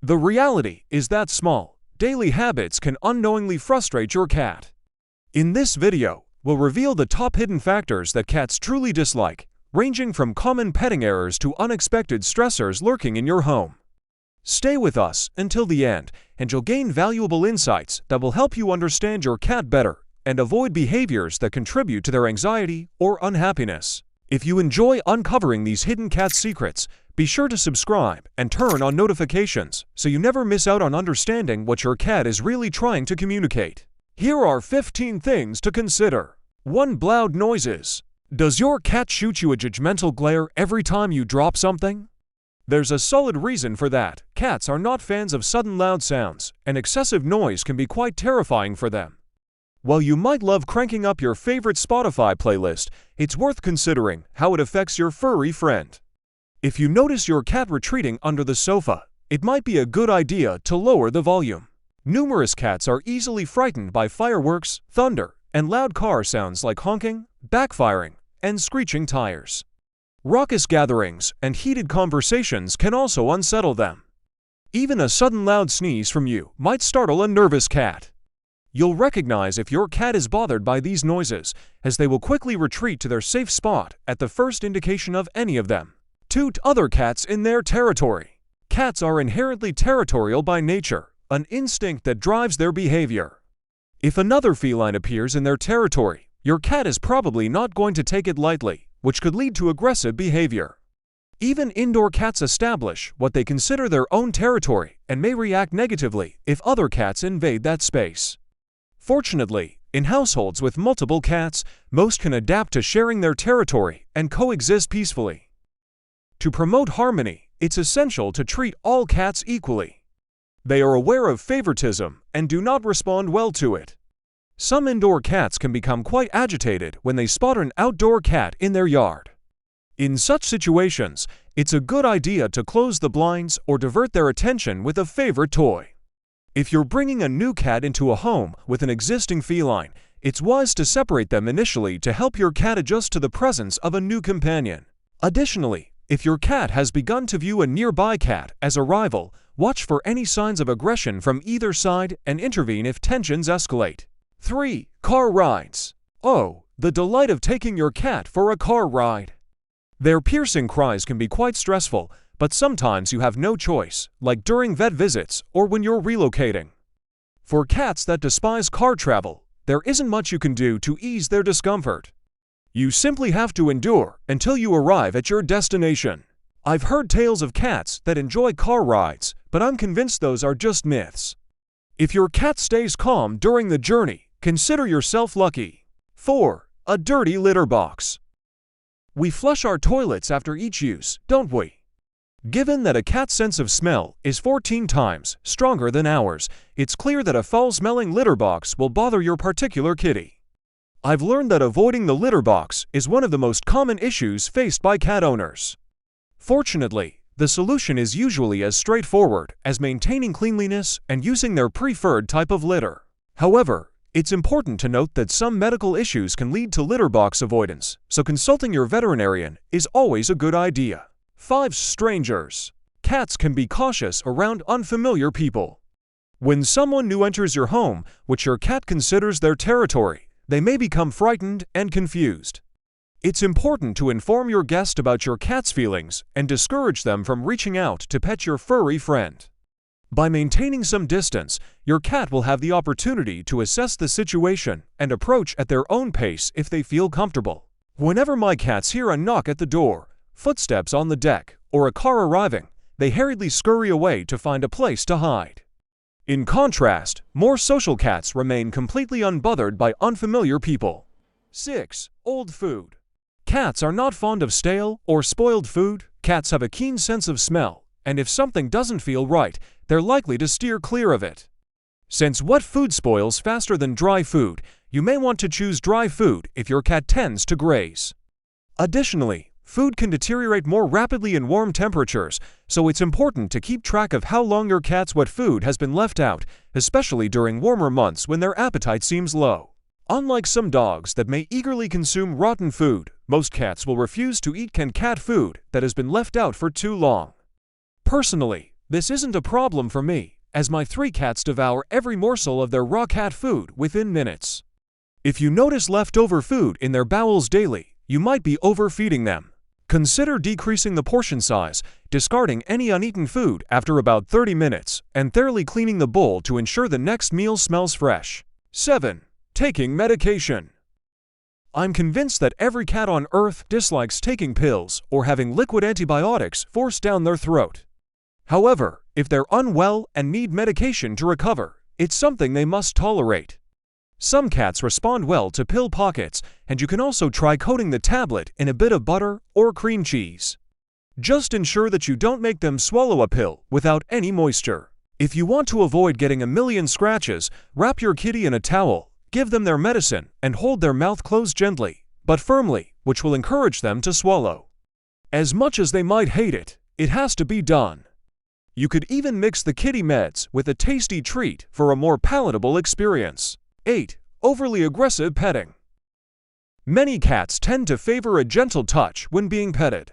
The reality is that small, daily habits can unknowingly frustrate your cat. In this video, we'll reveal the top hidden factors that cats truly dislike, ranging from common petting errors to unexpected stressors lurking in your home. Stay with us until the end, and you'll gain valuable insights that will help you understand your cat better and avoid behaviors that contribute to their anxiety or unhappiness. If you enjoy uncovering these hidden cat secrets, be sure to subscribe and turn on notifications so you never miss out on understanding what your cat is really trying to communicate. Here are 15 things to consider. 1. Loud noises. Does your cat shoot you a judgmental glare every time you drop something? There's a solid reason for that. Cats are not fans of sudden loud sounds, and excessive noise can be quite terrifying for them. While you might love cranking up your favorite Spotify playlist, it's worth considering how it affects your furry friend. If you notice your cat retreating under the sofa, it might be a good idea to lower the volume. Numerous cats are easily frightened by fireworks, thunder, and loud car sounds like honking, backfiring, and screeching tires. Raucous gatherings and heated conversations can also unsettle them. Even a sudden loud sneeze from you might startle a nervous cat. You'll recognize if your cat is bothered by these noises, as they will quickly retreat to their safe spot at the first indication of any of them. 2. Other cats in their territory. Cats are inherently territorial by nature, an instinct that drives their behavior. If another feline appears in their territory, your cat is probably not going to take it lightly, which could lead to aggressive behavior. Even indoor cats establish what they consider their own territory and may react negatively if other cats invade that space. Fortunately, in households with multiple cats, most can adapt to sharing their territory and coexist peacefully. To promote harmony, it's essential to treat all cats equally. They are aware of favoritism and do not respond well to it. Some indoor cats can become quite agitated when they spot an outdoor cat in their yard. In such situations, it's a good idea to close the blinds or divert their attention with a favorite toy. If you're bringing a new cat into a home with an existing feline, it's wise to separate them initially to help your cat adjust to the presence of a new companion. Additionally, if your cat has begun to view a nearby cat as a rival, watch for any signs of aggression from either side and intervene if tensions escalate. 3. Car rides. Oh, the delight of taking your cat for a car ride. Their piercing cries can be quite stressful, but sometimes you have no choice, like during vet visits or when you're relocating. For cats that despise car travel, there isn't much you can do to ease their discomfort. You simply have to endure until you arrive at your destination. I've heard tales of cats that enjoy car rides, but I'm convinced those are just myths. If your cat stays calm during the journey, consider yourself lucky. 4. A dirty litter box. We flush our toilets after each use, don't we? Given that a cat's sense of smell is 14 times stronger than ours, it's clear that a foul-smelling litter box will bother your particular kitty. I've learned that avoiding the litter box is one of the most common issues faced by cat owners. Fortunately, the solution is usually as straightforward as maintaining cleanliness and using their preferred type of litter. However, it's important to note that some medical issues can lead to litter box avoidance, so consulting your veterinarian is always a good idea. 5. Strangers. Cats can be cautious around unfamiliar people. When someone new enters your home, which your cat considers their territory, they may become frightened and confused. It's important to inform your guest about your cat's feelings and discourage them from reaching out to pet your furry friend. By maintaining some distance, your cat will have the opportunity to assess the situation and approach at their own pace if they feel comfortable. Whenever my cats hear a knock at the door, footsteps on the deck, or a car arriving, they hurriedly scurry away to find a place to hide. In contrast, more social cats remain completely unbothered by unfamiliar people. 6. Old food. Cats are not fond of stale or spoiled food. Cats have a keen sense of smell, and if something doesn't feel right, they're likely to steer clear of it. Since wet food spoils faster than dry food, you may want to choose dry food if your cat tends to graze. Additionally, food can deteriorate more rapidly in warm temperatures, so it's important to keep track of how long your cat's wet food has been left out, especially during warmer months when their appetite seems low. Unlike some dogs that may eagerly consume rotten food, most cats will refuse to eat canned cat food that has been left out for too long. Personally, This isn't a problem for me, as my 3 cats devour every morsel of their raw cat food within minutes. If you notice leftover food in their bowels daily, you might be overfeeding them. Consider decreasing the portion size, discarding any uneaten food after about 30 minutes, and thoroughly cleaning the bowl to ensure the next meal smells fresh. 7. Taking medication. I'm convinced that every cat on Earth dislikes taking pills or having liquid antibiotics forced down their throat. However, if they're unwell and need medication to recover, it's something they must tolerate. Some cats respond well to pill pockets, and you can also try coating the tablet in a bit of butter or cream cheese. Just ensure that you don't make them swallow a pill without any moisture. If you want to avoid getting a million scratches, wrap your kitty in a towel, give them their medicine, and hold their mouth closed gently, but firmly, which will encourage them to swallow. As much as they might hate it, it has to be done. You could even mix the kitty meds with a tasty treat for a more palatable experience. 8. Overly aggressive petting. Many cats tend to favor a gentle touch when being petted.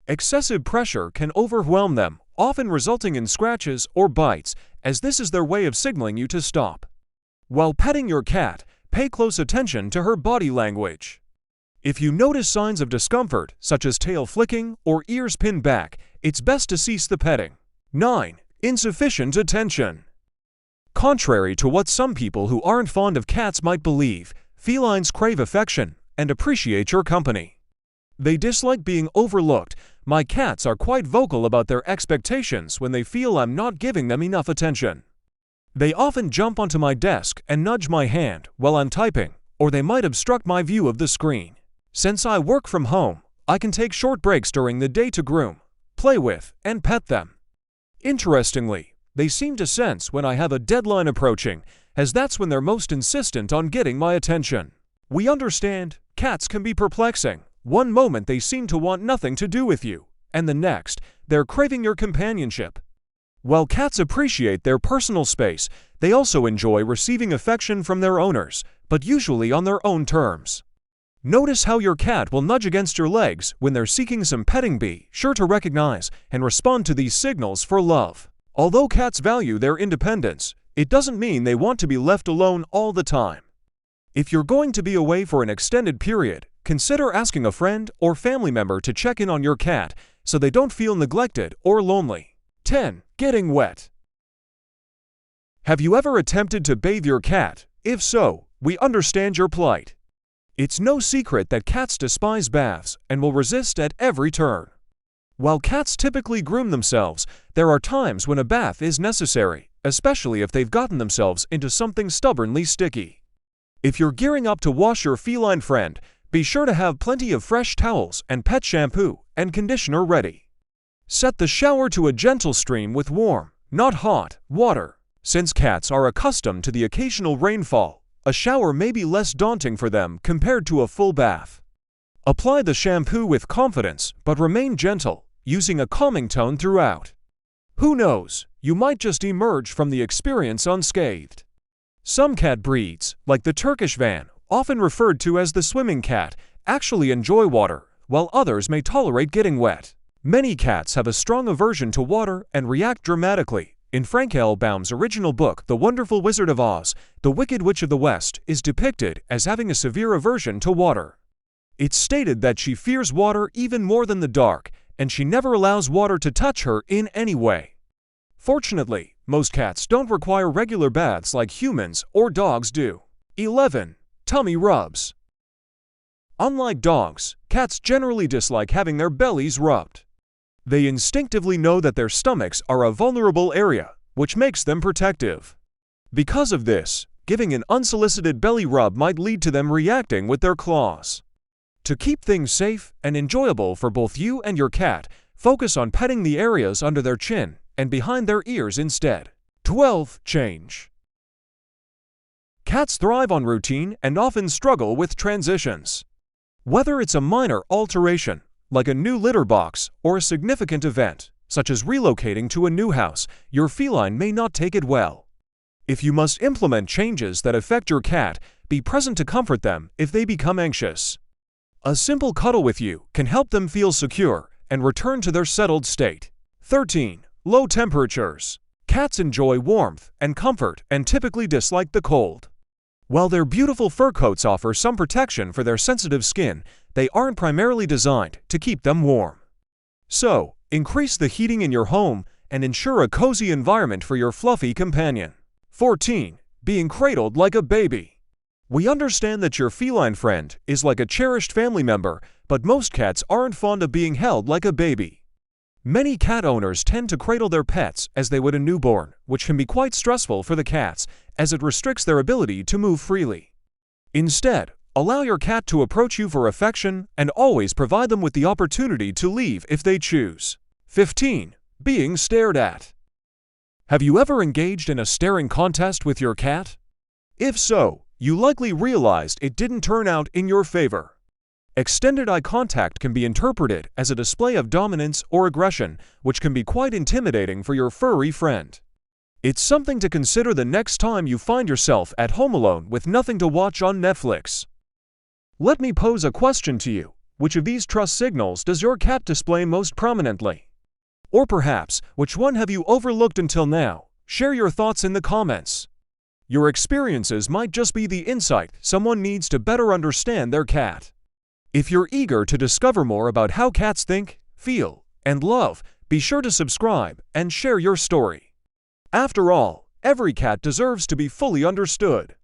Excessive pressure can overwhelm them, often resulting in scratches or bites, as this is their way of signaling you to stop. While petting your cat, pay close attention to her body language. If you notice signs of discomfort, such as tail flicking or ears pinned back, it's best to cease the petting. 9. Insufficient attention. Contrary to what some people who aren't fond of cats might believe, felines crave affection and appreciate your company. They dislike being overlooked. My cats are quite vocal about their expectations when they feel I'm not giving them enough attention. They often jump onto my desk and nudge my hand while I'm typing, or they might obstruct my view of the screen. Since I work from home, I can take short breaks during the day to groom, play with, and pet them. Interestingly, they seem to sense when I have a deadline approaching, as that's when they're most insistent on getting my attention. We understand, cats can be perplexing. One moment they seem to want nothing to do with you, and the next, they're craving your companionship. While cats appreciate their personal space, they also enjoy receiving affection from their owners, but usually on their own terms. Notice how your cat will nudge against your legs when they're seeking some petting. Be sure to recognize and respond to these signals for love. Although cats value their independence, it doesn't mean they want to be left alone all the time. If you're going to be away for an extended period, consider asking a friend or family member to check in on your cat so they don't feel neglected or lonely. 10. Getting wet. Have you ever attempted to bathe your cat? If so, we understand your plight. It's no secret that cats despise baths and will resist at every turn. While cats typically groom themselves, there are times when a bath is necessary, especially if they've gotten themselves into something stubbornly sticky. If you're gearing up to wash your feline friend, be sure to have plenty of fresh towels and pet shampoo and conditioner ready. Set the shower to a gentle stream with warm, not hot, water. Since cats are accustomed to the occasional rainfall, a shower may be less daunting for them compared to a full bath. Apply the shampoo with confidence, but remain gentle, using a calming tone throughout. Who knows, you might just emerge from the experience unscathed. Some cat breeds, like the Turkish van, often referred to as the swimming cat, actually enjoy water, while others may tolerate getting wet. Many cats have a strong aversion to water and react dramatically. In Frank L. Baum's original book, The Wonderful Wizard of Oz, the Wicked Witch of the West is depicted as having a severe aversion to water. It's stated that she fears water even more than the dark, and she never allows water to touch her in any way. Fortunately, most cats don't require regular baths like humans or dogs do. 11. Tummy rubs. Unlike dogs, cats generally dislike having their bellies rubbed. They instinctively know that their stomachs are a vulnerable area, which makes them protective. Because of this, giving an unsolicited belly rub might lead to them reacting with their claws. To keep things safe and enjoyable for both you and your cat, focus on petting the areas under their chin and behind their ears instead. 12. Change. Cats thrive on routine and often struggle with transitions. Whether it's a minor alteration, like a new litter box, or a significant event, such as relocating to a new house, your feline may not take it well. If you must implement changes that affect your cat, be present to comfort them if they become anxious. A simple cuddle with you can help them feel secure and return to their settled state. 13. Low temperatures. Cats enjoy warmth and comfort and typically dislike the cold. While their beautiful fur coats offer some protection for their sensitive skin, they aren't primarily designed to keep them warm. So, increase the heating in your home and ensure a cozy environment for your fluffy companion. 14. Being cradled like a baby. We understand that your feline friend is like a cherished family member, but most cats aren't fond of being held like a baby. Many cat owners tend to cradle their pets as they would a newborn, which can be quite stressful for the cats, as it restricts their ability to move freely. Instead, allow your cat to approach you for affection and always provide them with the opportunity to leave if they choose. 15. Being stared at. Have you ever engaged in a staring contest with your cat? If so, you likely realized it didn't turn out in your favor. Extended eye contact can be interpreted as a display of dominance or aggression, which can be quite intimidating for your furry friend. It's something to consider the next time you find yourself at home alone with nothing to watch on Netflix. Let me pose a question to you. Which of these trust signals does your cat display most prominently? Or perhaps, which one have you overlooked until now? Share your thoughts in the comments. Your experiences might just be the insight someone needs to better understand their cat. If you're eager to discover more about how cats think, feel, and love, be sure to subscribe and share your story. After all, every cat deserves to be fully understood.